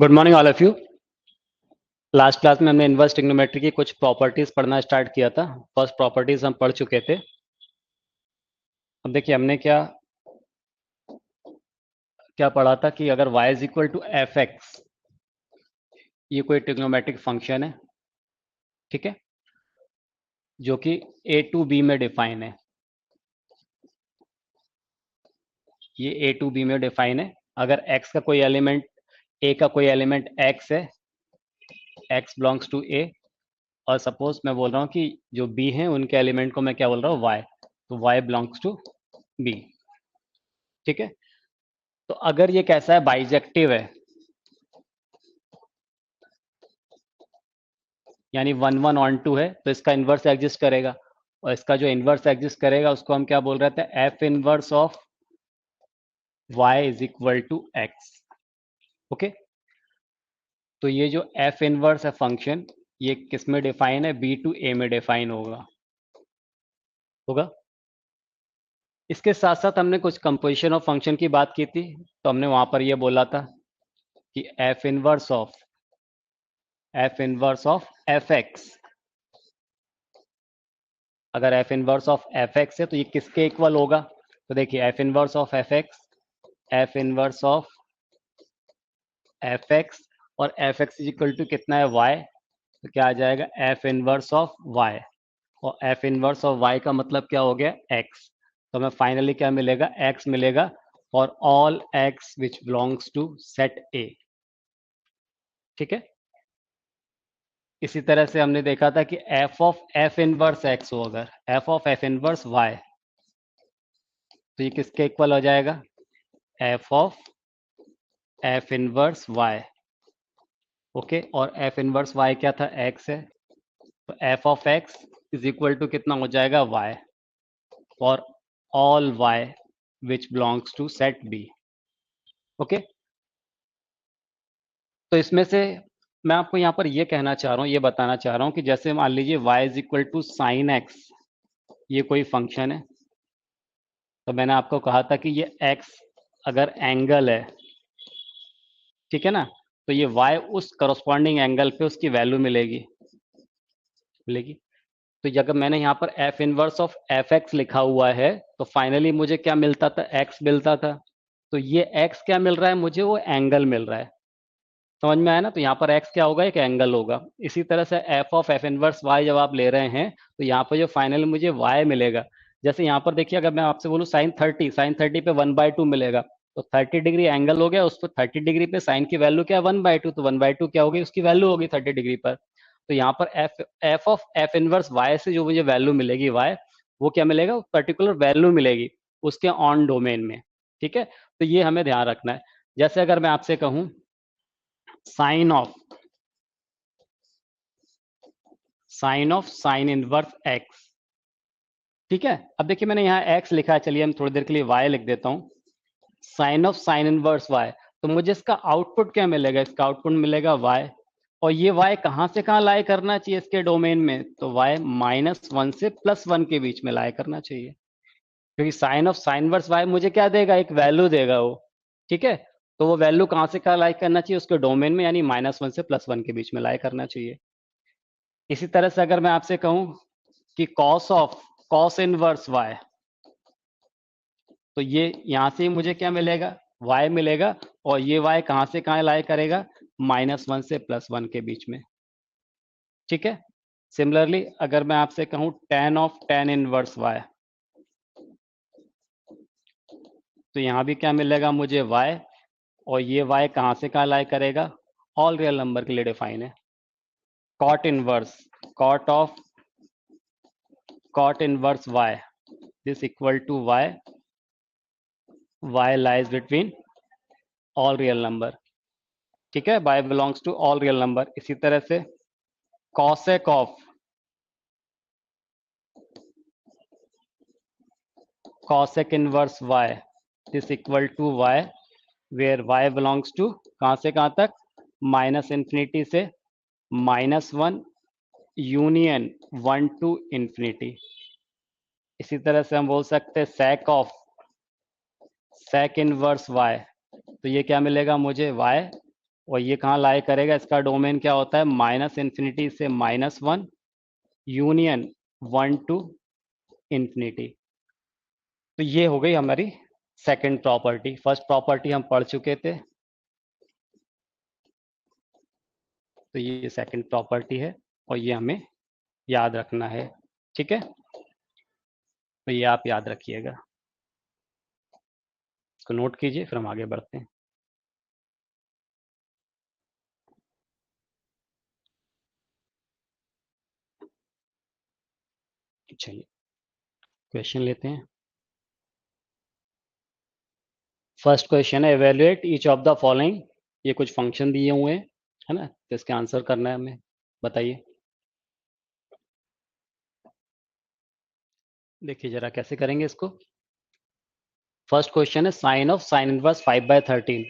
Good morning all of you. Last class में हमने inverse trigonometry की कुछ प्रॉपर्टीज पढ़ना स्टार्ट किया था। फर्स्ट प्रॉपर्टीज हम पढ़ चुके थे। अब देखिए हमने क्या क्या पढ़ा था कि अगर y is equal to f x, ये कोई ट्रिग्नोमेट्रिक फंक्शन है, ठीक है, जो कि a टू b में डिफाइन है। ये a टू b में डिफाइन है। अगर x का कोई एलिमेंट, a का कोई एलिमेंट x है, x बिलोंग्स टू a, और सपोज मैं बोल रहा हूँ कि जो b है उनके एलिमेंट को मैं क्या बोल रहा हूँ, y, तो y बिलोंग्स टू b, ठीक है। तो अगर ये कैसा है, बाइजेक्टिव है, यानी 1 1 ऑन 2 है, तो इसका इन्वर्स एग्जिस्ट करेगा, और इसका जो इन्वर्स एग्जिस्ट करेगा उसको हम क्या बोल रहे थे, f inverse of y is equal to x. Okay, तो ये जो एफ इनवर्स है फंक्शन, ये किस में डिफाइन है, b टू a में डिफाइन होगा होगा इसके साथ साथ हमने कुछ कंपोजिशन ऑफ फंक्शन की बात की थी, तो हमने वहां पर ये बोला था कि f inverse of f x, अगर f inverse of f x है तो ये किसके इक्वल होगा, तो देखिए f inverse of f x, f inverse of f x, और एफ एक्स इक्वल टू कितना है, वाई, तो क्या आ जाएगा, एफ इनवर्स ऑफ वाई, और एफ इनवर्स ऑफ वाई का मतलब क्या हो गया, एक्स। तो हमें फाइनली क्या मिलेगा, एक्स मिलेगा for all x which belongs to set A, ठीक है। इसी तरह से हमने देखा था कि f of f inverse x हो, अगर f of f inverse y, तो ये किसके इक्वल हो जाएगा, f of f inverse y. Okay, और एफ इनवर्स वाई क्या था, एक्स है, तो f of x is equal to कितना हो जाएगा, y, for all y which belongs to set B. Okay, तो इसमें से मैं आपको यहाँ पर ये कहना चाह रहा हूँ, ये बताना चाह रहा हूँ कि जैसे मान लीजिए y is equal to sine x, ये कोई फंक्शन है, तो मैंने आपको कहा था कि ये x अगर एंगल है, ठीक है ना, तो ये y उस करस्पॉन्डिंग एंगल पे उसकी वैल्यू मिलेगी मिलेगी। तो अगर मैंने यहाँ पर F inverse of f x लिखा हुआ है, तो फाइनली मुझे क्या मिलता था, एक्स मिलता था। तो ये एक्स क्या मिल रहा है मुझे, वो एंगल मिल रहा है, समझ में आया ना। तो यहाँ पर एक्स क्या होगा, एक एंगल होगा। इसी तरह से f of f inverse y जब आप ले रहे हैं, तो यहाँ पर जो फाइनल मुझे वाई मिलेगा, जैसे यहाँ पर देखिए अगर मैं आपसे बोलूँ साइन थर्टी पे 1/2 मिलेगा, तो 30 डिग्री एंगल हो गया, उस पर 30 डिग्री पे साइन की वैल्यू क्या है, 1/2, तो 1/2 क्या होगी, उसकी वैल्यू होगी 30 डिग्री पर। तो यहाँ पर f of f inverse y से जो मुझे वैल्यू मिलेगी वाई, वो क्या मिलेगा, पर्टिकुलर वैल्यू मिलेगी उसके ऑन डोमेन में, ठीक है। तो ये हमें ध्यान रखना है। जैसे अगर मैं आपसे कहूँ sine of sine inverse x, ठीक है। अब देखिए मैंने यहाँ एक्स लिखा है, चलिए हम थोड़ी देर के लिए वाई लिख देता हूँ। Sine of sine inverse y, तो मुझे इसका आउटपुट क्या मिलेगा, इसका आउटपुट मिलेगा वाई, और ये वाई कहाँ से कहाँ लाई करना चाहिए इसके डोमेन में, तो वाई -1 से +1 के बीच में लाई करना चाहिए, क्योंकि sine of sine inverse y मुझे क्या देगा, एक वैल्यू देगा वो, ठीक है। तो वो वैल्यू कहाँ से कहाँ लाई करना चाहिए, उसके डोमेन में, यानी -1 से +1 के बीच में लाई करना चाहिए। इसी तरह से अगर मैं आपसे कहूं कि कॉस इनवर्स वाई, तो ये यहां से मुझे क्या मिलेगा, y मिलेगा, और ये y कहां से कहां लाई करेगा, -1 से +1 के बीच में, ठीक है। सिमिलरली अगर मैं आपसे कहूं tan of tan inverse y, तो यहां भी क्या मिलेगा मुझे y, और ये y कहां से कहां लाई करेगा, ऑल रियल नंबर के लिए डिफाइन है। Cot inverse cot of cot inverse y, this equal to y lies between all real number, ठीक है, y belongs to all real number. इसी तरह से cosec of cosec inverse y, this equal to y, where y belongs to कहां से कहां तक, -∞ से -1 यूनियन 1 टू इंफिनिटी। इसी तरह से हम बोल सकते हैं sec इनवर्स y, तो ये क्या मिलेगा मुझे, y और ये कहाँ लाई करेगा, इसका डोमेन क्या होता है, माइनस इन्फिनिटी से -1 यूनियन 1 टू इंफिनिटी। तो ये हो गई हमारी सेकंड प्रॉपर्टी। फर्स्ट प्रॉपर्टी हम पढ़ चुके थे, तो ये सेकंड प्रॉपर्टी है और ये हमें याद रखना है। ठीक है, तो ये आप याद रखिएगा, इसको नोट कीजिए, फिर हम आगे बढ़ते हैं। चलिए क्वेश्चन लेते हैं। फर्स्ट क्वेश्चन है, evaluate each of the following. ये कुछ फंक्शन दिए हुए हैं, है ना, तो इसके आंसर करना है हमें। बताइए, देखिए जरा कैसे करेंगे इसको। फर्स्ट क्वेश्चन है साइन ऑफ साइन इनवर्स 5/13।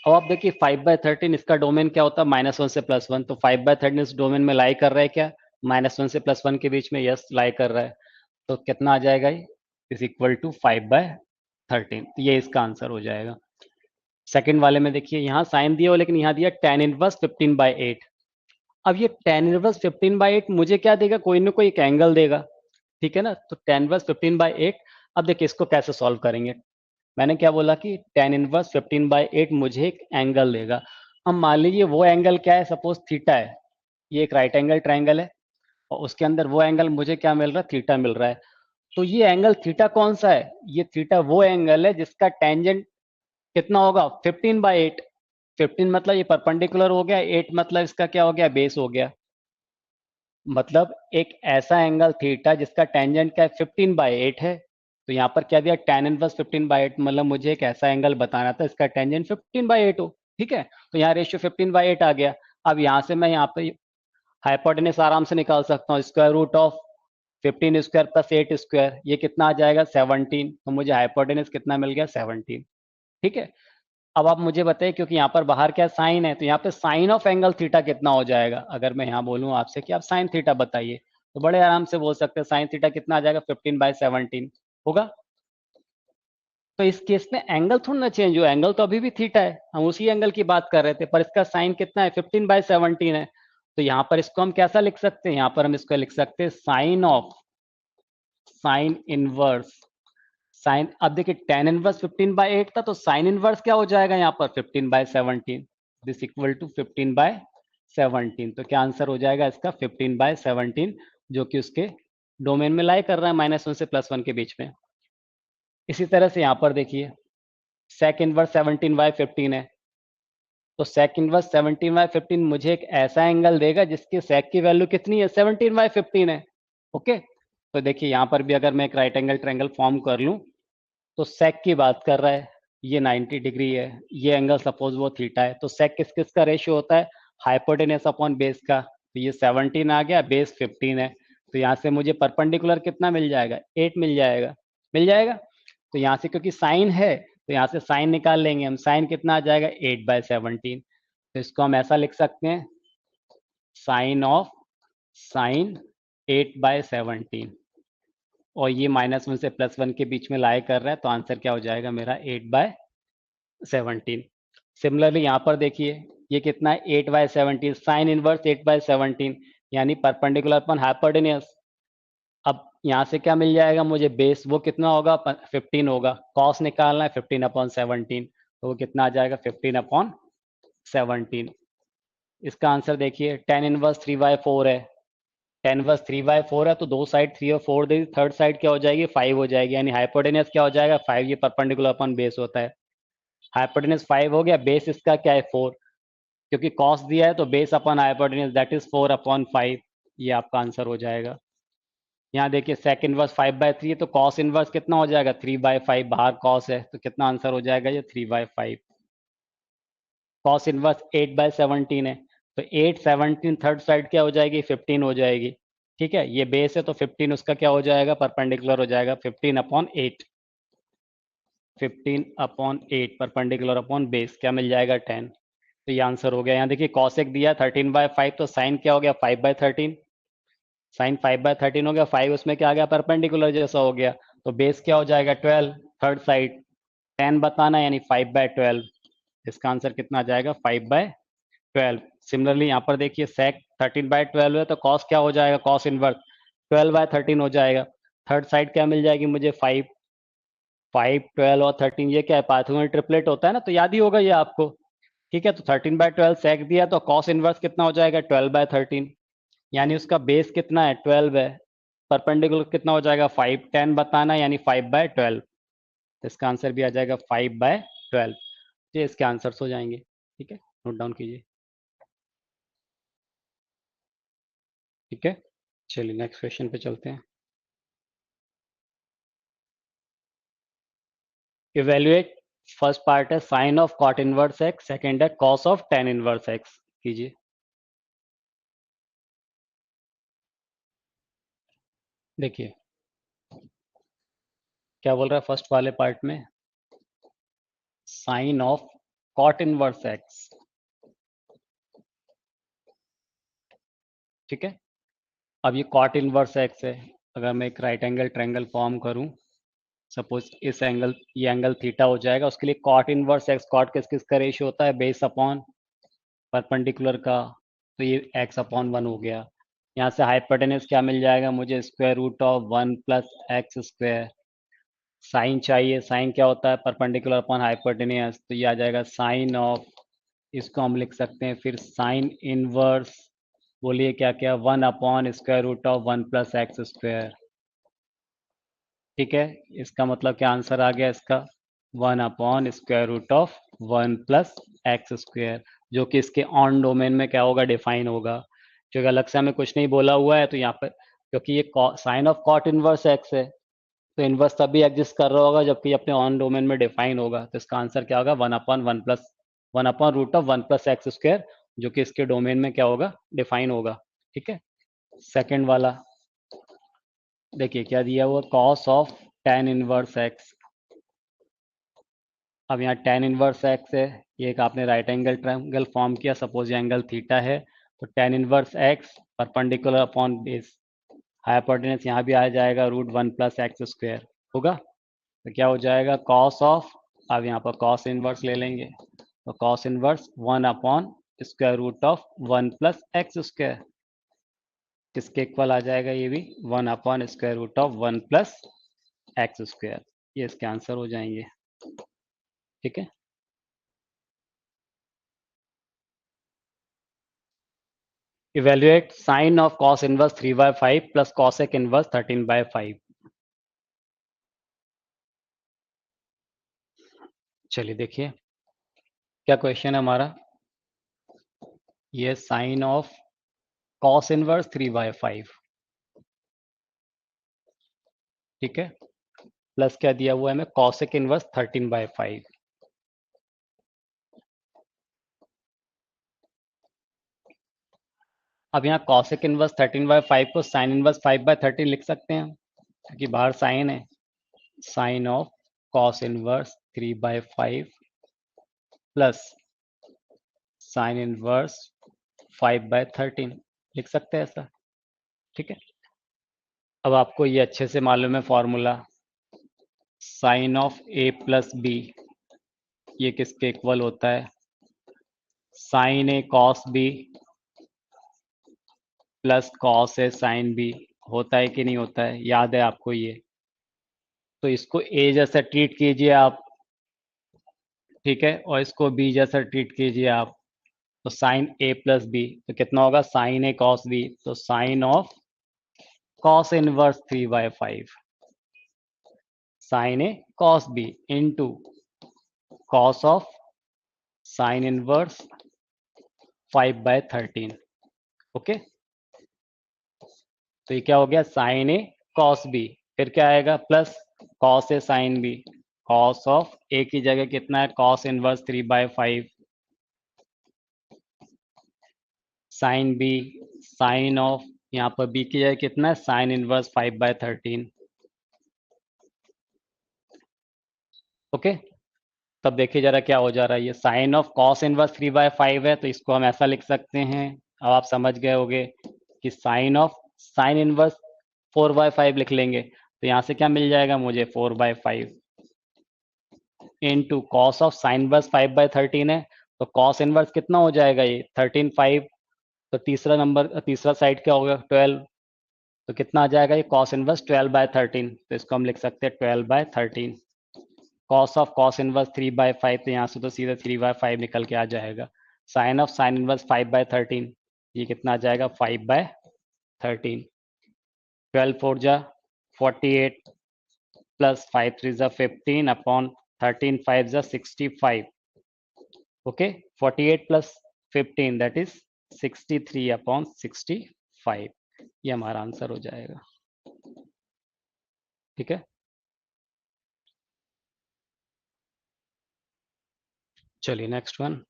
अब आप देखिए 5/13 इसका डोमेन क्या होता है, -1 से +1। तो 5/13 इस डोमेन में लाई कर रहा है क्या, -1 से +1 के बीच में, यस लाई कर रहा है। तो कितना आ जाएगा, ये इज इक्वल टू 5/13। तो ये इसका आंसर हो जाएगा। सेकंड वाले में देखिए, यहाँ साइन दिया हो लेकिन यहाँ दिया tan इनवर्स 15/8। अब ये tan इनवर्स 15/8 मुझे क्या देगा, कोई ना कोई एक एंगल देगा, ठीक है ना। तो tan इनवर्स 15/8, अब देखिए इसको कैसे सॉल्व करेंगे। मैंने क्या बोला कि tan इनवर्स 15/8 मुझे एक एंगल देगा। अब मान लीजिए वो एंगल क्या है, सपोज थीटा है। ये एक राइट एंगल ट्रायंगल है और उसके अंदर वो एंगल मुझे क्या मिल रहा है, थीटा मिल रहा है। तो ये एंगल थीटा कौन सा है, ये थीटा वो एंगल है जिसका टेंजेंट कितना होगा, 15/8। 15 मतलब ये परपेंडिकुलर हो गया, 8 मतलब इसका क्या हो गया, बेस हो गया। मतलब एक ऐसा एंगल थीटा जिसका टेंजेंट क्या है, 15/8 है। तो यहाँ पर क्या दिया, tan इनवर्स 15/8, मतलब मुझे एक ऐसा एंगल बताना था इसका टेंजेंट 15/8 हो। ठीक है, तो यहाँ रेशियो 15/8 आ गया। अब यहाँ से मैं यहाँ पे हाइपोटेनस आराम से निकाल सकता हूँ, स्क्वायर रूट ऑफ 15² + 8², ये कितना आ जाएगा, 17। तो मुझे हाइपोटेनस कितना मिल गया, 17। ठीक है, अब आप मुझे बताइए, क्योंकि यहाँ पर बाहर क्या साइन है, तो यहाँ पे साइन ऑफ एंगल थीटा कितना हो जाएगा। अगर मैं यहाँ बोलूँ आपसे कि आप साइन थीटा बताइए, तो बड़े आराम से बोल सकते हैं साइन थीटा कितना आ जाएगा, 15/17 होगा। तो इस केस में एंगल थोड़ा ना चेंज हुआ, एंगल तो अभी भी थीटा है, हम उसी एंगल की बात कर रहे थे, पर इसका साइन कितना है, 15/17 है। तो यहाँ पर इसको हम कैसा लिख सकते हैं, यहाँ पर हम इसको लिख सकते हैं sine of sine inverse sine. अब देखिए tan इनवर्स 15/8 था, तो साइन इनवर्स क्या हो जाएगा यहाँ पर, 15/17। This equal to 15/17। तो क्या आंसर हो जाएगा इसका, 15/17, जो कि उसके डोमेन में लाई कर रहा है -1 से +1 के बीच में। इसी तरह से यहाँ पर देखिए sec इनवर्स 17/15 है। तो sec इनवर्स 17/15 मुझे एक ऐसा एंगल देगा जिसकी sec की वैल्यू कितनी है, 17/15 है। ओके, तो देखिए यहाँ पर भी अगर मैं एक राइट एंगल ट्रायंगल फॉर्म कर लूँ, तो सेक की बात कर रहा है, ये 90 डिग्री है, ये एंगल सपोज वो थीटा है। तो सेक किस किस का रेशियो होता है, हाइपोटेनस अपॉन बेस का। तो ये 17 आ गया, बेस 15 है। तो यहाँ से मुझे परपेंडिकुलर कितना मिल जाएगा, 8 मिल जाएगा, मिल जाएगा। तो यहाँ से क्योंकि साइन है, तो यहाँ से साइन निकाल लेंगे हम, साइन कितना आ जाएगा, 8/17। तो इसको हम ऐसा लिख सकते हैं, साइन ऑफ साइन 8/17। और ये -1 से +1 के बीच में लाई कर रहा है, तो आंसर क्या हो जाएगा मेरा, 8/17। सिमिलरली यहाँ पर देखिए, ये कितना है, 8/17, साइन इनवर्स 8/17, यानी परपेंडिकुलर अपन हाइपोटेन्यूस। अब यहाँ से क्या मिल जाएगा मुझे, बेस वो कितना होगा, 15 होगा। कॉस निकालना है, 15/17, तो वो कितना आ जाएगा, 15/17। इसका आंसर देखिए, tan इनवर्स 3/4 है। tan इनवर्स 3/4 है, तो दो साइड 3 और 4 दे, थर्ड साइड क्या हो जाएगी, 5 हो जाएगी, यानी हाइपोटेनस क्या हो जाएगा, 5। ये परपेंडिकुलर अपन बेस होता है, हाइपोटेनस 5 हो गया, बेस इसका क्या है, 4। क्योंकि कॉस दिया है तो base upon hypotenuse that is 4/5। ये आपका आंसर हो जाएगा। यहाँ देखिए सेक इनवर्स 5/3 है, तो कॉस इनवर्स कितना हो जाएगा, 3/5। बाहर कॉस है, तो कितना आंसर हो जाएगा, ये 3/5। कॉस इनवर्स 8/17 है, तो 8/17 थर्ड साइड क्या हो जाएगी, 15 हो जाएगी। ठीक है, ये बेस है, तो 15 उसका क्या हो जाएगा, परपेंडिकुलर हो जाएगा, 15/8। 15/8 परपेंडिकुलर अपॉन बेस, क्या मिल जाएगा, 10। तो ये आंसर हो गया। यहाँ देखिए कॉसेक दिया 13/5, तो साइन क्या हो गया, 5/13। साइन 5/13 हो गया, 5 उसमें क्या आ गया, परपेंडिकुलर जैसा हो गया। तो बेस क्या हो जाएगा, 12, थर्ड साइड 10 बताना, यानी 5/12। इसका आंसर कितना आ जाएगा, 5/12। 12। सिमिलरली यहाँ पर देखिए sec 13/12 है तो cos क्या हो जाएगा, cos इनवर्स 12/13 हो जाएगा। थर्ड साइड क्या मिल जाएगी मुझे, 5। 5, 12 और 13 ये क्या है, पाइथागोरल ट्रिपलेट होता है ना, तो याद ही होगा ये आपको। ठीक है, तो 13/12 sec दिया तो cos इनवर्स कितना हो जाएगा, 12/13। यानी उसका बेस कितना है, 12 है। परपेंडिकुलर कितना हो जाएगा, 5। 10 बताना यानी 5/12। तो इसका आंसर भी आ जाएगा 5/12। ये इसके आंसर्स हो जाएंगे। ठीक है, नोट डाउन कीजिए। ठीक है, चलिए नेक्स्ट क्वेश्चन पे चलते हैं। इवेल्युएट, फर्स्ट पार्ट है sine of cot inverse x, second है cos of tan inverse x. कीजिए। देखिए क्या बोल रहा है फर्स्ट वाले पार्ट में, sine of cot inverse x. ठीक है, अब ये कॉट इनवर्स एक्स है। अगर मैं एक राइट एंगल ट्रायंगल फॉर्म करूं, सपोज इस एंगल, ये एंगल थीटा हो जाएगा, उसके लिए कॉट इनवर्स एक्स, कॉट किस किस का रेशियो होता है, बेस अपॉन परपेंडिकुलर का, तो ये x अपॉन 1 हो गया। यहाँ से हाइपोटेनस क्या मिल जाएगा मुझे, square root of 1 plus x square. Sine चाहिए, साइन क्या होता है, परपेंडिकुलर अपॉन हाइपोटेनस, तो ये आ जाएगा साइन ऑफ, इसको हम लिख सकते हैं फिर साइन इनवर्स, बोलिए क्या क्या, 1 upon square root of 1 plus x square. ठीक है, इसका मतलब क्या आंसर आ गया इसका, 1/√1 प्लस एक्स स्क्वायर, जो कि इसके ऑन डोमेन में क्या होगा, डिफाइन होगा। क्योंकि अलग से हमें कुछ नहीं बोला हुआ है, तो यहाँ पर क्योंकि ये sine of cot inverse x है, तो इनवर्स तभी एग्जिस्ट कर रहा होगा जबकि अपने ऑन डोमेन में डिफाइन होगा। तो इसका आंसर क्या होगा, 1/1 प्लस 1/√1 प्लस एक्स स्क्वायर, जो कि इसके डोमेन में क्या होगा, डिफाइन होगा। ठीक है, सेकेंड वाला देखिए क्या दिया हुआ, cos of tan inverse x. अब यहाँ टेन इनवर्स एक्स है, ये एक आपने राइट एंगल ट्रायंगल फॉर्म किया, सपोज ये एंगल थीटा है, तो ten inverse x perpendicular upon base, hypotenuse यहाँ भी आ जाएगा √1 प्लस एक्स स्क्वायर होगा। तो क्या हो जाएगा, कॉस ऑफ, अब यहाँ पर कॉस इनवर्स ले लेंगे, तो cos inverse 1/√1 plus x square, किसके इक्वल आ जाएगा, ये भी 1/√1 प्लस एक्स स्क्वायर। ये इसके आंसर हो जाएंगे। ठीक है, evaluate sine of cos inverse 3/5 plus cosec inverse 13/5। चलिए देखिए क्या क्वेश्चन है हमारा, ये साइन ऑफ कॉस इनवर्स 3/5। ठीक है, प्लस क्या दिया हुआ है हमें, कॉसेक इनवर्स 13/5। अब यहाँ कॉसेक इनवर्स 13/5 को साइन इनवर्स 5/13 लिख सकते हैं, क्योंकि बाहर साइन है। Sine of cos inverse 3/5 plus sine inverse 5/13 लिख सकते हैं ऐसा। ठीक है, अब आपको ये अच्छे से मालूम है formula, sine of A plus B, ये किसके इक्वल होता है, sine A cos B plus cos A sine B, होता है कि नहीं होता है, याद है आपको ये। तो इसको ए जैसा ट्रीट कीजिए आप, ठीक है, और इसको बी जैसा ट्रीट कीजिए आप, तो साइन ए प्लस बी, तो कितना होगा, साइन ए कॉस बी, तो sine of cos inverse 3/5, sine A cos B into cos of sine inverse 5/13। Okay, तो ये क्या हो गया, साइन ए कॉस बी, फिर क्या आएगा, plus cos A sine b, cos of a की जगह कितना है, cos inverse 3/5, sine b, sine of, यहाँ पर बी की जगह कितना है, साइन इनवर्स 5/13। ओके, तब देखिए जरा क्या हो जा रहा है, ये साइन ऑफ कॉस इनवर्स 3/5 है, तो इसको हम ऐसा लिख सकते हैं, अब आप समझ गए होंगे कि साइन ऑफ साइन इनवर्स 4/5 लिख लेंगे, तो यहाँ से क्या मिल जाएगा मुझे, 4/5 into cos of sine inverse 5/13 है, तो कॉस इनवर्स कितना हो जाएगा ये 13/5। तो तीसरा नंबर, तीसरा साइड क्या होगा 12। तो कितना आ जाएगा ये कॉस इनवर्स 12/13। तो इसको हम लिख सकते हैं 12/13। Cos of cos inverse 3/5। तो यहाँ से तो सीधे 3/5 निकल के आ जाएगा। Sine of sine inverse 5/13। ये कितना आ जाएगा 5/13। 12 4 जा 48 प्लस 5 3 जा 15 अपॉन 13 5 जा 65। Okay, 48 plus 15 that is 63/65। ये हमारा आंसर हो जाएगा। ठीक है, चलिए next one.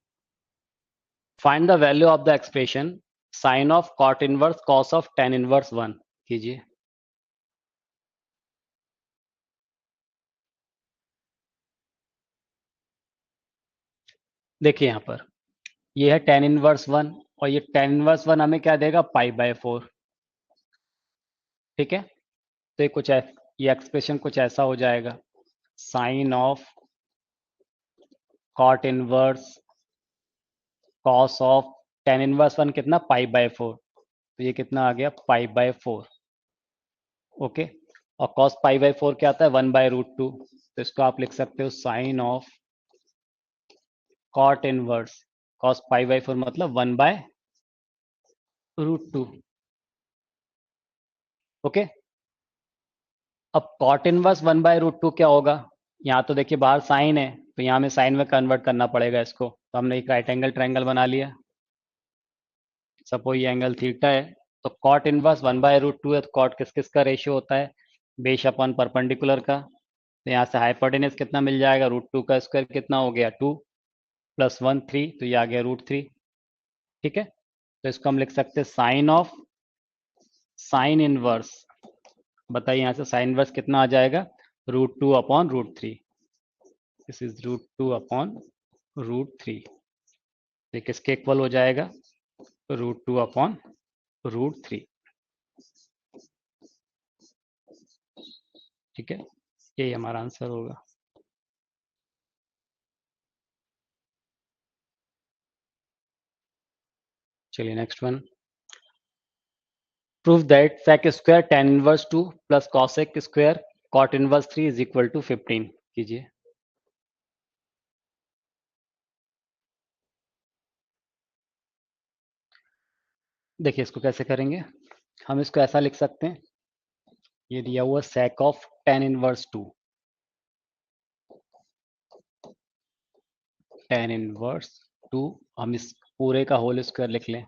Find the value of the expression sine of cot inverse cos of tan inverse 1 कीजिए। देखिए यहाँ पर ये है tan इनवर्स 1 और ये tan इनवर्स 1 हमें क्या देगा π/4। ठीक है, तो ये ये एक्सप्रेशन कुछ ऐसा हो जाएगा। Sine of cot inverse cos of tan inverse 1 कितना π/4। तो ये कितना आ गया π/4। ओके, और cos π/4 क्या आता है 1/√2। तो इसको आप लिख सकते हो sine of cot inverse cos π/4 मतलब 1/√2। ओके, अब कॉट इनवर्स 1/√2 क्या होगा। यहाँ तो देखिए बाहर साइन है, तो यहाँ में साइन में कन्वर्ट करना पड़ेगा इसको। तो हमने एक राइट एंगल ट्रायंगल बना लिया। सपोज ये एंगल थीटा है, तो कॉट इनवर्स 1/√2 है। तो कॉट किस किस का रेशियो होता है बेस अपॉन परपेंडिकुलर का। तो यहाँ से हाइपोटेनस कितना मिल जाएगा √2 का स्क्वायर कितना हो गया 2 + 1 3। तो ये आ गया √3। ठीक है, तो इसको हम लिख सकते हैं साइन ऑफ साइन इनवर्स। बताइए यहाँ से साइन इनवर्स कितना आ जाएगा √2/√3। This is √2/√3। ये किसके इक्वल हो जाएगा √2/√3। ठीक है, यही हमारा आंसर होगा। चलिए next one. Prove that sec square tan inverse 2 plus cosec square cot inverse 3 is equal to 15 कीजिए। देखिए इसको कैसे करेंगे, हम इसको ऐसा लिख सकते हैं। ये दिया हुआ sec of tan inverse 2, tan inverse 2, हम इस पूरे का होल स्क्वायर लिख लें।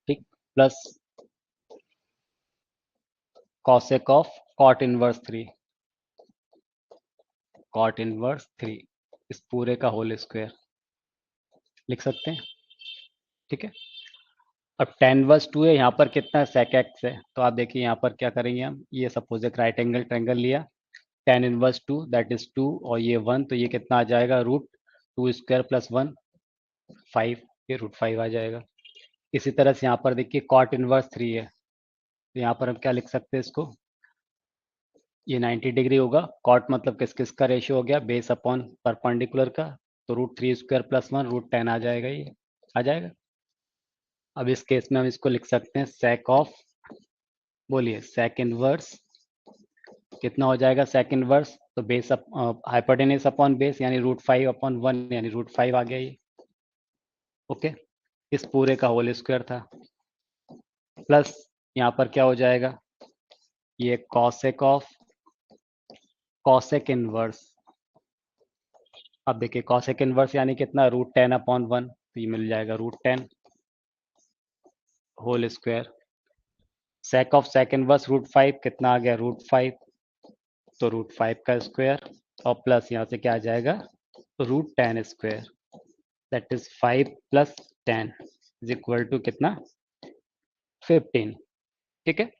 ठीक, plus cosec of cot inverse 3, cot inverse 3 इस पूरे का होल स्क्वायर लिख सकते हैं। ठीक है, अब tan इनवर्स 2 है, यहाँ पर कितना sec x है। तो आप देखिए यहाँ पर क्या करेंगे हम, ये सपोज एक राइट एंगल ट्रायंगल लिया, tan इनवर्स 2 दैट इज 2 और ये 1। तो ये कितना आ जाएगा √2² + 1 5। ये √5 आ जाएगा। इसी तरह से यहाँ पर देखिए cot इनवर्स 3 है, तो यहाँ पर हम क्या लिख सकते हैं इसको, ये 90 डिग्री होगा। cot मतलब किस किस का रेशियो हो गया बेस अपॉन परपेंडिकुलर का। तो √3² + 1 √10 आ जाएगा, ये आ जाएगा। अब इस केस में हम इसको लिख सकते हैं sec ऑफ, बोलिए sec इनवर्स कितना हो जाएगा sec इनवर्स। तो बेस हाइपोटेनस अपॉन बेस यानी √5/1 यानी √5 आ गया ये। ओके, इस पूरे का होल स्क्वायर था, प्लस यहाँ पर क्या हो जाएगा ये cosec ऑफ cosec इनवर्स। अब देखिए cosec इनवर्स यानी कितना √10/1। तो ये मिल जाएगा √10 whole square. sec of sec inverse √5 कितना आ गया √5। तो √5 का स्क्वायर और प्लस यहाँ से क्या आ जाएगा √10 square that is 5 + 10 is equal to कितना 15। ठीक है,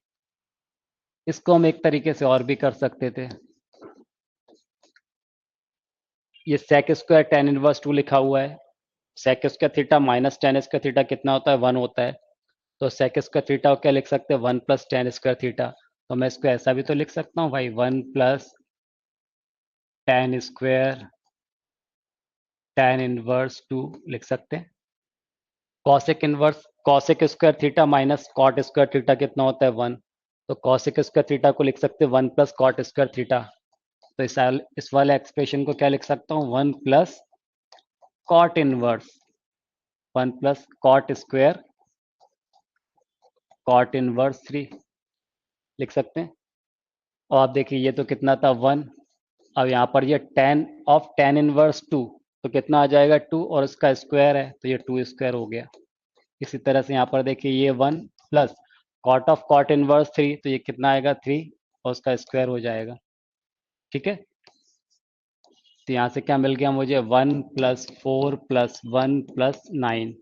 इसको हम एक तरीके से और भी कर सकते थे। ये sec स्क्वायर tan इनवर्स 2 लिखा हुआ है, sec square theta minus tan square theta कितना होता है 1 होता है। तो sec स्क्वायर थीटा को क्या लिख सकते हैं 1 + tan स्क्वायर थीटा। तो मैं इसको ऐसा भी तो लिख सकता हूँ भाई 1 + tan स्क्वायर tan इनवर्स 2 लिख सकते हैं। Cosec inverse cosec square theta minus cot square theta कितना होता है 1, तो कॉसेक स्क्वायर थीटा को लिख सकते हैं 1 प्लस कॉट स्क्वायर थीटा। तो इस वाले एक्सप्रेशन को क्या लिख सकता हूँ 1 plus cot inverse 1 plus cot square cot inverse 3 लिख सकते हैं। और आप देखिए ये तो कितना था 1, अब यहाँ पर ये tan ऑफ tan इनवर्स 2 तो कितना आ जाएगा 2 और इसका स्क्वायर है तो ये 2 स्क्वायर हो गया। इसी तरह से यहाँ पर देखिए ये 1 plus cot of cot inverse 3 तो ये कितना आएगा 3 और उसका स्क्वायर हो जाएगा। ठीक है, तो यहाँ से क्या मिल गया मुझे 1 plus 4 plus 1 plus 9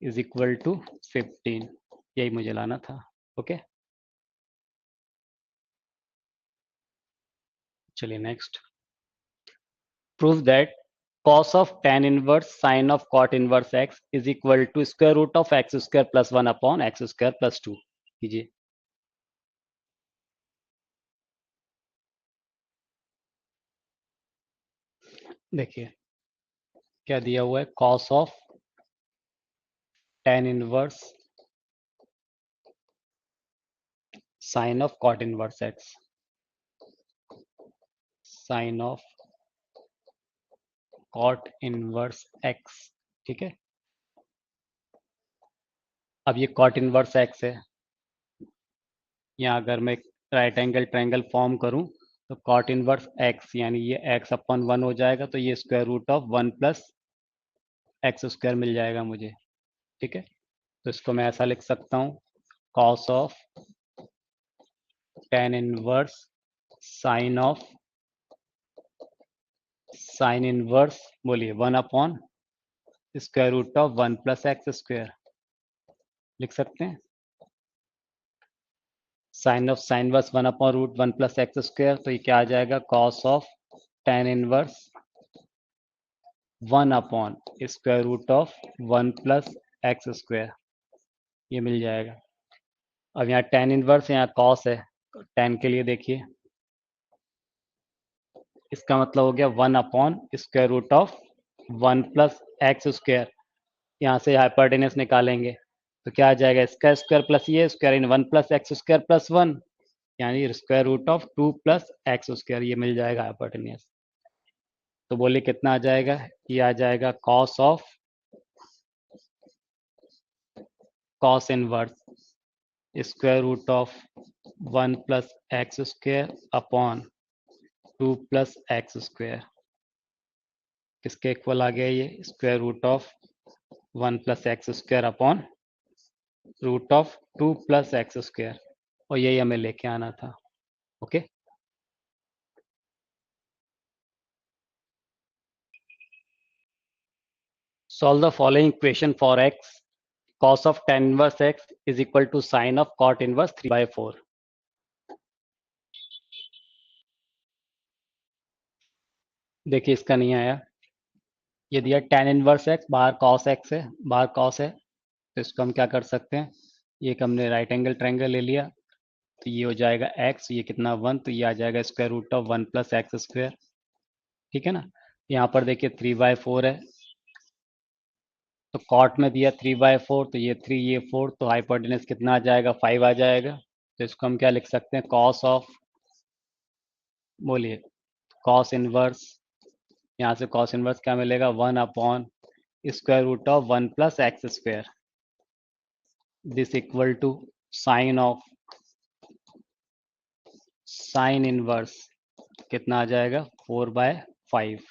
is equal to 15, यही मुझे लाना था। ओके, चलिए next. Prove that cos of tan inverse sin of cot inverse x is equal to square root of x square plus 1 upon x square plus 2 कीजिए। देखिए क्या दिया हुआ है, cos of tan inverse sin of cot inverse x, sin of cot inverse x। ठीक है, अब ये cot inverse x है, यहाँ अगर मैं राइट एंगल ट्रायंगल फॉर्म करूं तो cot इनवर्स x यानी ये x अपन 1 हो जाएगा तो ये square root of 1 plus x square मिल जाएगा मुझे। ठीक है, तो इसको मैं ऐसा लिख सकता हूँ cos of tan inverse sine of sine inverse बोलिए 1 upon square root of 1 plus x square लिख सकते हैं। Sine of sine inverse 1 upon root 1 plus x square तो ये क्या आ जाएगा cos of tan inverse 1 upon square root of 1 plus x square, ये मिल जाएगा। अब यहाँ tan इनवर्स यहाँ cos है, tan के लिए देखिए इसका मतलब हो गया 1 upon square root of 1 plus x square, यहाँ से हाइपोटेनस निकालेंगे तो क्या आ जाएगा इसका स्क्वायर प्लस ये स्क्वायर इन 1 प्लस एक्स स्क्वायर प्लस 1 यानी square root of 2 plus x square, ये मिल जाएगा हाइपोटेनस। तो बोलिए कितना आ जाएगा, ये आ जाएगा cos of cos inverse square root of 1 plus x square upon 2 plus x square, किसके इक्वल आ गया ये square root of 1 plus x square upon root of 2 plus x square, और यही हमें लेके आना था। Okay, solve the following equation for x, cos of tan inverse x is equal to sin of cot inverse 3/4। देखिए इसका नहीं आया, ये दिया tan इनवर्स x, बाहर cos x है, बाहर cos है, तो इसको हम क्या कर सकते हैं, ये हमने राइट एंगल ट्रायंगल ले लिया तो ये हो जाएगा x, ये कितना 1 तो ये आ जाएगा square root of 1 plus x square. ठीक है ना, यहाँ पर देखिए 3/4 है तो कॉट में दिया 3/4 तो ये 3 ये 4 तो हाइपोटेनस कितना आ जाएगा 5 आ जाएगा। तो इसको हम क्या लिख सकते हैं cos ऑफ, बोलिए cos इनवर्स, यहाँ से cos इनवर्स क्या मिलेगा 1 upon square root of 1 plus x square, this equal to sine of sine inverse कितना आ जाएगा 4/5,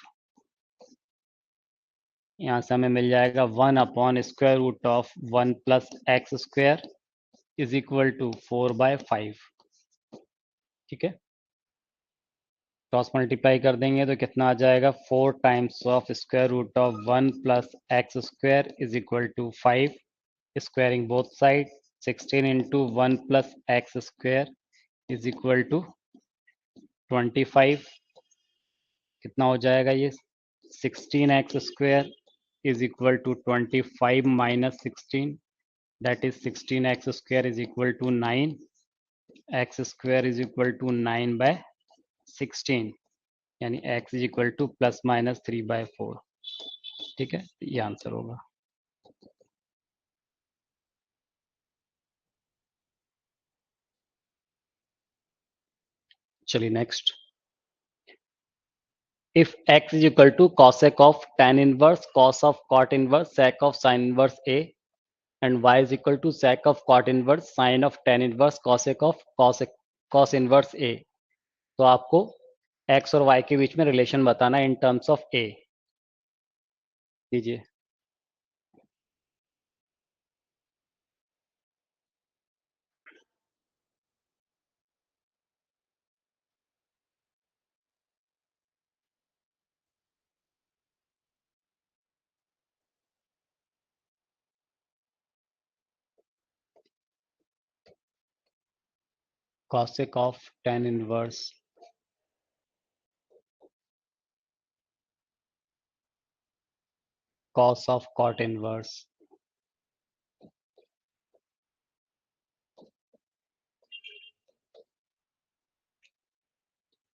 यहाँ से हमें मिल जाएगा 1 upon square root of 1 plus x square is equal to 4/5। ठीक है, क्रॉस मल्टीप्लाई कर देंगे तो कितना आ जाएगा 4 times of square root of 1 plus x square is equal to 5, squaring both side 16 into 1 plus x square is equal to 25, कितना हो जाएगा ये 16x square is equal to 25 minus 16 that is 16x square is equal to 9, x square is equal to 9/16 यानी x is equal to plus minus 3/4। ठीक है, ये answer होगा। चलिए next. If x is equal to cosec of tan inverse cos of cot inverse sec of sin inverse a and y is equal to sec of cot inverse sin of tan inverse cosec of cos inverse a, तो आपको x और y के बीच में relation बताना इन terms of a। लीजिए। cosec of tan inverse cos of cot inverse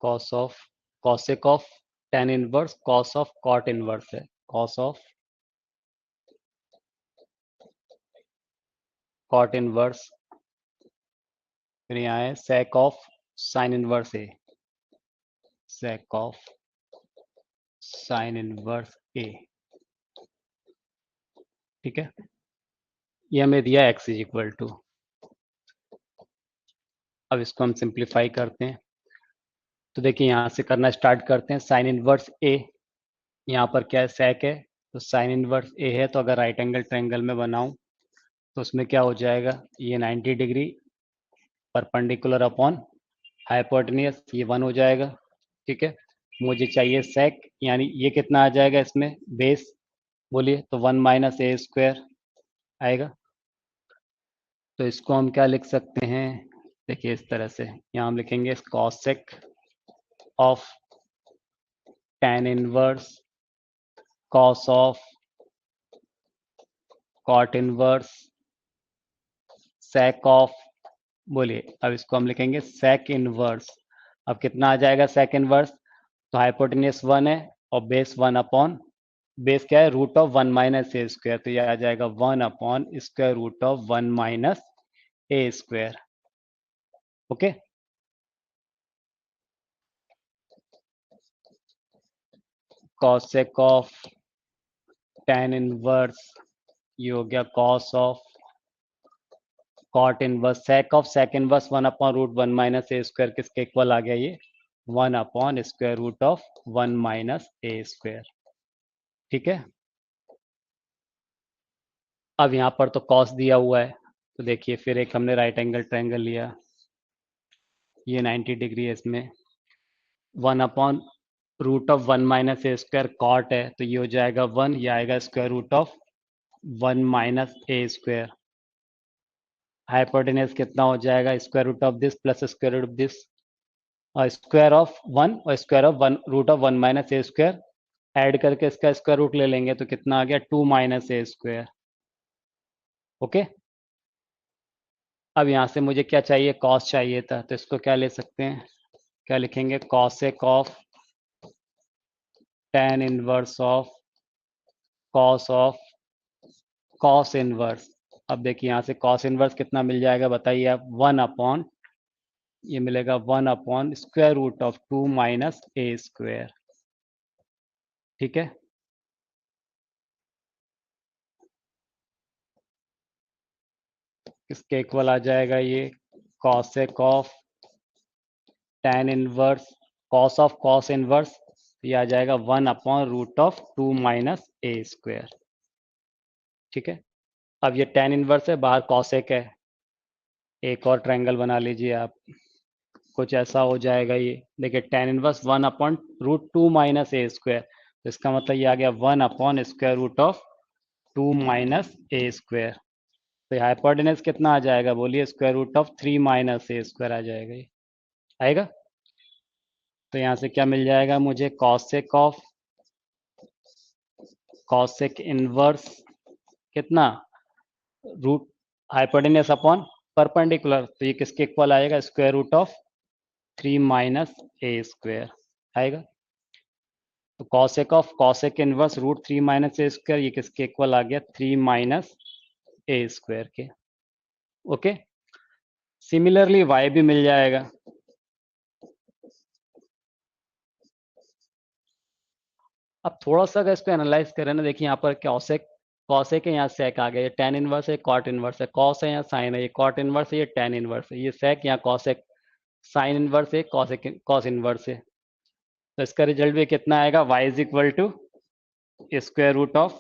cosec of tan inverse cos of cot inverse है, cos of cot inverse, फिर यहाँ है sec of sin inverse a, sec of sin inverse a। ठीक है, ये हमें दिया x इज इक्वल टू। अब इसको हम सिंप्लीफाई करते हैं, तो देखिए यहाँ से करना स्टार्ट करते हैं। साइन इनवर्स a, यहाँ पर क्या है sec है, तो साइन इनवर्स a है, तो अगर राइट एंगल ट्रायंगल में बनाऊं तो उसमें क्या हो जाएगा, ये 90 डिग्री परपेंडिकुलर अपॉन हाइपोटेन्यूस, ये 1 हो जाएगा। ठीक है, मुझे चाहिए sec, यानी ये कितना आ जाएगा इसमें बेस, बोलिए, तो 1 माइनस ए स्क्वायर आएगा। तो इसको हम क्या लिख सकते हैं, देखिए इस तरह से, यहाँ हम लिखेंगे cosec of tan inverse cos of cot inverse sec of, बोलिए, अब इसको हम लिखेंगे sec इनवर्स। अब कितना आ जाएगा sec इनवर्स, तो हाइपोटेन्यूस 1 है और बेस 1 अपॉन, बेस क्या है root of 1 minus a square, तो ये आ जाएगा 1 upon square root of 1 minus a square. Okay, cosec of tan inverse, ये हो गया cos of cot inverse, sec inverse 1 upon root 1 minus a square, किसके इक्वल आ गया ये 1 upon square root of 1 minus a square. ठीक है, अब यहाँ पर तो cos दिया हुआ है, तो देखिए फिर एक हमने राइट एंगल ट्रायंगल लिया, ये 90 डिग्री है, इसमें 1 upon root of 1 minus a square cot है, तो ये हो जाएगा 1, ये आएगा square root of 1 minus a square. Hypotenuse कितना हो जाएगा, square root of this plus square root of this, और स्क्वायर ऑफ 1 और square of 1 root of 1 minus a square add करके इसका स्क्वायर रूट ले लेंगे, तो कितना आ गया 2 माइनस ए स्क्वायर। ओके, अब यहाँ से मुझे क्या चाहिए, कॉस चाहिए था, तो इसको क्या ले सकते हैं, क्या लिखेंगे, cosec of tan inverse of cos of cos inverse. अब देखिए यहाँ से कॉस इनवर्स कितना मिल जाएगा बताइए आप, 1 अपॉन, ये मिलेगा 1 upon square root of 2 minus a square. ठीक है, इसके इक्वल आ जाएगा ये cosec of tan inverse cos of cos inverse, ये आ जाएगा 1 upon root of 2 minus a square. ठीक है, अब ये tan इनवर्स है, बाहर कॉसेक है, एक और ट्रायंगल बना लीजिए आप, कुछ ऐसा हो जाएगा ये, देखिए tan inverse 1 upon root 2 minus a square, तो इसका मतलब ये आ गया 1 upon square root of 2 minus a square. तो हाइपोटेन्यूस कितना आ जाएगा, बोलिए, square root of 3 minus a square आ जाएगा, ये आएगा। तो यहाँ से क्या मिल जाएगा मुझे, कॉसेक इनवर्स कितना, रूट हाइपोटेन्यूस अपॉन परपेंडिकुलर, तो ये किसके इक्वल आएगा, square root of 3 minus a square आएगा। तो cosec of cosec inverse root 3 minus a square, ये किसके इक्वल आ गया? 3 माइनस ए स्क्वायर के। ओके, सिमिलरली वाई भी मिल जाएगा। अब थोड़ा सा अगर इसको एनालाइज करें ना, देखिए यहाँ पर कॉसेक कॉसेक है, यहाँ सेक आ गया, ये टेन इनवर्स है, कॉट इनवर्स है, कॉस है यहाँ साइन है, ये कॉट इनवर्स है, ये टेन इनवर्स है, ये सेक यहाँ कॉसेक साइन इनवर्स है, कॉसेक कॉस इनवर्स है। तो इसका रिजल्ट भी कितना आएगा? y is equal to square root of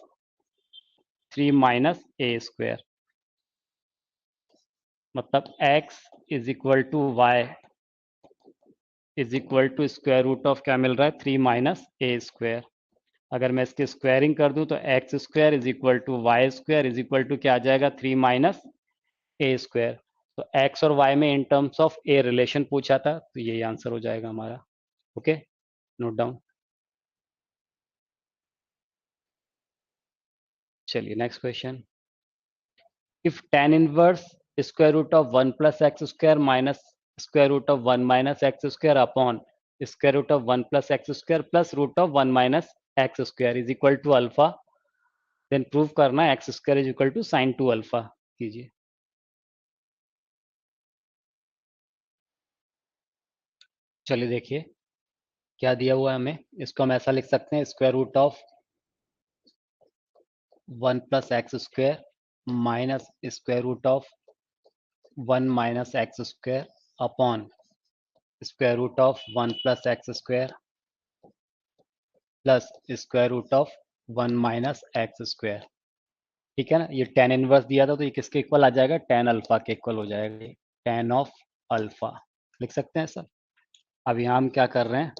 3 minus a square, मतलब x is equal to y is equal to square root of क्या मिल रहा है? 3 माइनस ए स्क्वायर। अगर मैं इसकी स्क्वायरिंग कर दूं तो x square is equal to y square is equal to क्या आ जाएगा? 3 माइनस ए स्क्वायर। तो एक्स और वाई में in terms of a relation पूछा था, तो यही आंसर हो जाएगा हमारा। Okay, note down. चलिए next question. If tan inverse square root of 1 plus x square minus square root of 1 minus x square upon square root of 1 plus x square plus root of 1 minus x square is equal to alpha, then prove करना है x square is equal to sine 2 alpha. कीजिए। चलिए देखिए क्या दिया हुआ है हमें, इसको हम ऐसा लिख सकते हैं, square root of 1 plus x square minus square root of 1 minus x square upon square root of 1 plus x square plus square root of 1 minus x square. ठीक है ना, ये टेन इनवर्स दिया था तो ये किसके इक्वल आ जाएगा? टेन अल्फा के इक्वल हो जाएगा, टेन ऑफ अल्फा लिख सकते हैं सर। अब यहाँ हम क्या कर रहे हैं,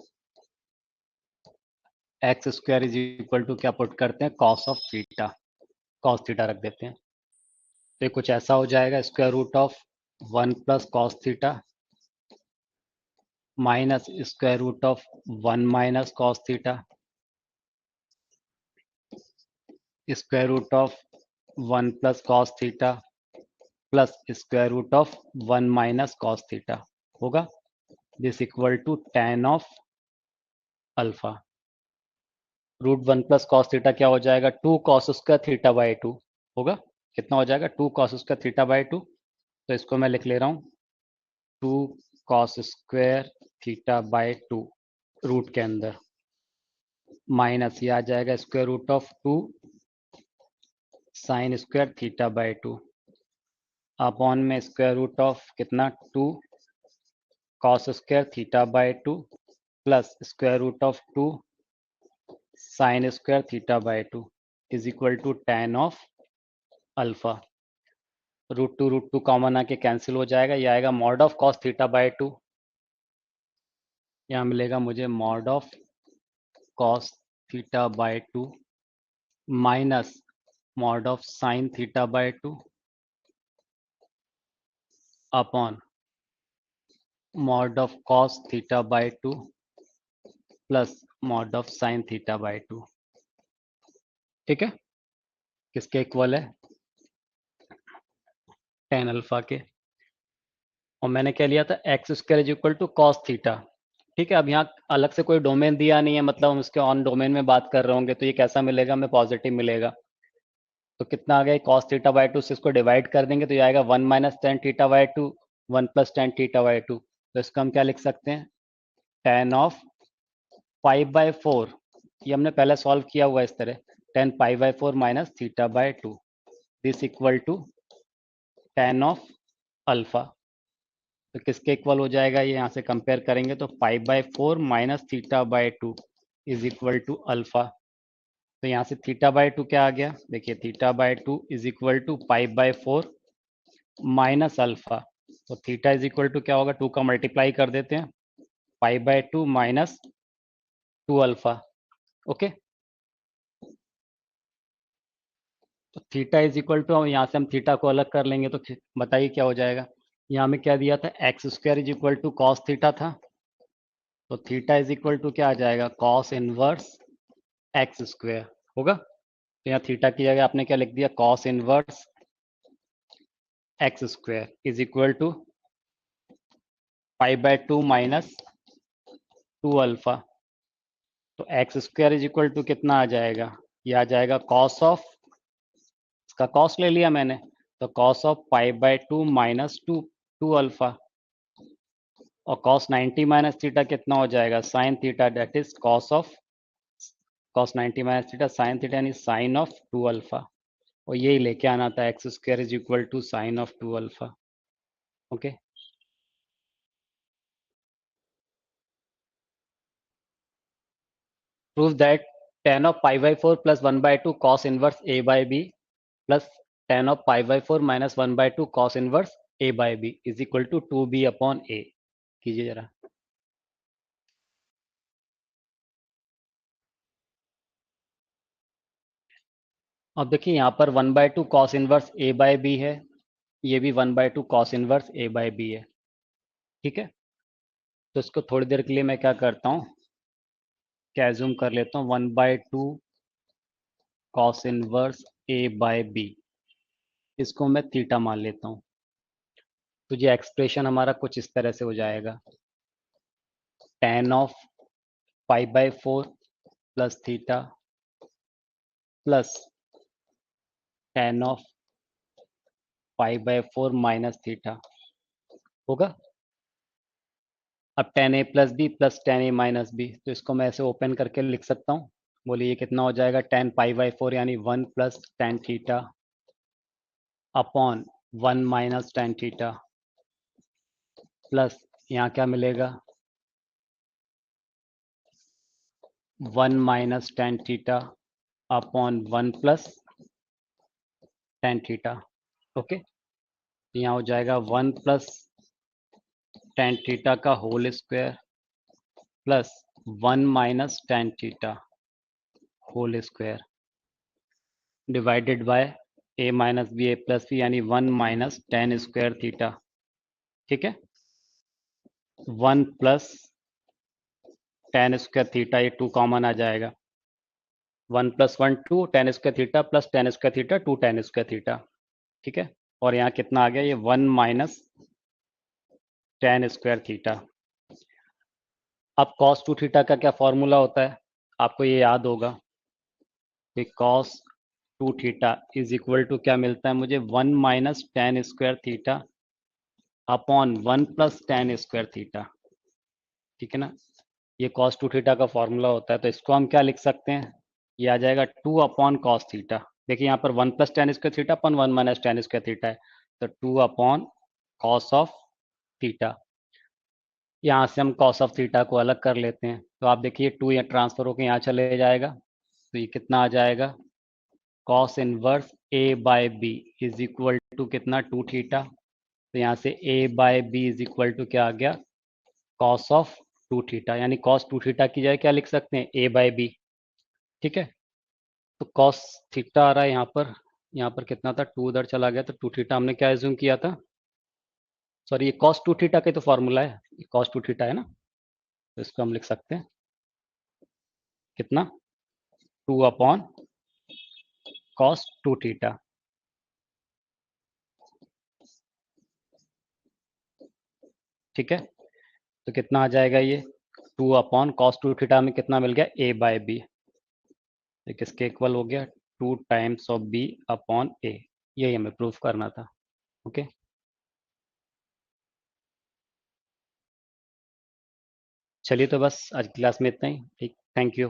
x square is equal to क्या पुट करते हैं? Cos of theta, cos theta रख देते हैं। तो ये कुछ ऐसा हो जाएगा, square root of 1 plus cos theta minus square root of 1 minus cos theta square root of 1 plus cos theta plus square root of 1 minus cos theta होगा, this equal to tan of alpha. Root 1 plus cos theta क्या हो जाएगा? 2 cos square theta by 2 होगा। कितना हो जाएगा? 2 cos square theta by 2। तो इसको मैं लिख ले रहा हूँ 2 cos square theta by 2 root के अंदर माइनस ये आ जाएगा square root of 2 sine square theta by 2 upon में स्क्वायर रूट ऑफ कितना? 2 cos square theta by 2 plus square root of 2 sine square theta by 2 is equal to tan of alpha. Root two common आके cancel हो जाएगा, ये आएगा mod of cos theta by 2, यहाँ मिलेगा मुझे mod of cos theta by 2 minus mod of sine theta by 2 upon mod of cos theta by 2 plus mod of sine theta by 2। ठीक है, किसके इक्वल है? टेन अल्फा के। और मैंने क्या लिया था? X square is equal to cos theta. ठीक है, अब यहाँ अलग से कोई डोमेन दिया नहीं है, मतलब हम इसके ऑन डोमेन में बात कर रहे होंगे, तो ये कैसा मिलेगा हमें? पॉजिटिव मिलेगा। तो कितना आ गया? कॉस थीटा बाई 2 से इसको डिवाइड कर देंगे तो ये आएगा 1 minus tan theta by 2 1 plus tan theta by 2। तो इसको हम क्या लिख सकते हैं? टेन ऑफ 5/4, ये हमने पहले सॉल्व किया हुआ इस तरह, tan pi by 4 minus theta by 2 this equal to tan of alpha. तो किसके इक्वल हो जाएगा? ये यहाँ से कंपेयर करेंगे तो 5/4 minus theta by 2 is equal to alpha. तो यहाँ से थीटा बाई 2 क्या आ गया? देखिए theta by 2 is equal to 5/4 minus alpha. तो थीटा इज इक्वल टू क्या होगा? 2 का मल्टीप्लाई कर देते हैं, 5/2 माइनस 2 अल्फा। ओके, तो थीटा इज इक्वल टू, यहाँ से हम थीटा को अलग कर लेंगे तो बताइए क्या हो जाएगा? यहाँ में क्या दिया था? X square is equal to cos theta था, तो थीटा इज इक्वल टू क्या आ जाएगा? कॉस इनवर्स एक्स स्क्वायर होगा। तो यहाँ थीटा की जगह आपने क्या लिख दिया? Cos inverse x square is equal to 5/2 minus 2 alpha. तो x square is equal to कितना आ जाएगा, ये आ जाएगा कॉस ऑफ, इसका कॉस ले लिया मैंने, तो cos of pi by 2 minus 2 alpha, और कॉस 90 माइनस थीटा कितना हो जाएगा, sine theta, that is cos 90 minus theta sine theta, यानी साइन ऑफ 2 अल्फा, और यही लेके आना था x square is equal to sine of 2 alpha. Okay, prove that tan of pi by 4 plus 1 by 2 cos inverse a by b plus tan of pi by 4 minus 1 by 2 cos inverse a by b is equal to 2b upon a। कीजिए जरा। अब देखिए यहाँ पर 1 by 2 cos inverse a by b है, ये भी 1 by 2 cos inverse a by b है। ठीक है, तो इसको थोड़ी देर के लिए मैं क्या करता हूँ, क्या एज्यूम कर लेता हूँ, 1 by 2 cos inverse a by b, इसको मैं थीटा मान लेता हूँ। तो ये एक्सप्रेशन हमारा कुछ इस तरह से हो जाएगा, tan of pi by 4 plus theta plus tan of pi by 4 minus theta होगा। अब tan a plus b plus tan a minus b, तो इसको मैं ऐसे ओपन करके लिख सकता हूँ। बोलिए ये कितना हो जाएगा, tan पाई बाय 4 यानी 1 plus tan theta upon 1 minus tan theta plus यहाँ क्या मिलेगा, 1 minus tan theta upon 1 plus tan theta. Okay, तो यहाँ हो जाएगा 1 प्लस tan थीटा का whole square plus 1 minus tan theta whole square divided by a minus b a plus b, यानी 1 minus tan square theta. ठीक है, 1 plus tan square theta, ये 2 common आ जाएगा, 1 plus 1 2 tan square theta plus tan square theta 2 tan square theta. ठीक है, और यहाँ कितना आ गया, ये 1 माइनस tan स्क्वायर थीटा। अब cos 2 थीटा का क्या फॉर्मूला होता है, आपको ये याद होगा कि cos 2 theta is equal to क्या मिलता है मुझे, 1 minus tan square theta upon 1 plus tan square theta. ठीक है ना, ये cos 2 थीटा का फॉर्मूला होता है, तो इसको हम क्या लिख सकते हैं, ये आ जाएगा 2 अपॉन कॉस थीटा। देखिए यहाँ पर 1 प्लस tan स्क्वायर थीटा अपन 1 माइनस tan स्क्वायर थीटा है, तो 2 अपॉन कॉस ऑफ थीटा। यहाँ से हम कॉस ऑफ थीटा को अलग कर लेते हैं, तो आप देखिए 2 यहाँ ट्रांसफर होकर यहाँ चले जाएगा, तो ये कितना आ जाएगा, cos inverse a by b is equal to कितना, 2 थीटा। तो यहाँ से a by b is equal to क्या आ गया, कॉस ऑफ 2 थीटा, यानी कॉस 2 थीटा की जगह क्या लिख सकते हैं, a बाय बी। ठीक है, तो कॉस थीटा आ रहा है यहाँ पर कितना था, 2 उधर चला गया, तो 2 थीटा हमने क्या एज्यूम किया था, सॉरी ये कॉस 2 थीटा का तो फॉर्मूला है, कॉस 2 थीटा है ना, तो इसको हम लिख सकते हैं कितना, 2 अपॉन कॉस 2 थीटा। ठीक है, तो कितना आ जाएगा ये, 2 अपॉन कॉस 2 थीटा में कितना मिल गया, a बाय बी, ये किसके इक्वल हो गया, 2 times of b upon a। यही हमें प्रूफ करना था। ओके, चलिए तो बस आज क्लास में इतना ही। ठीक, थैंक यू।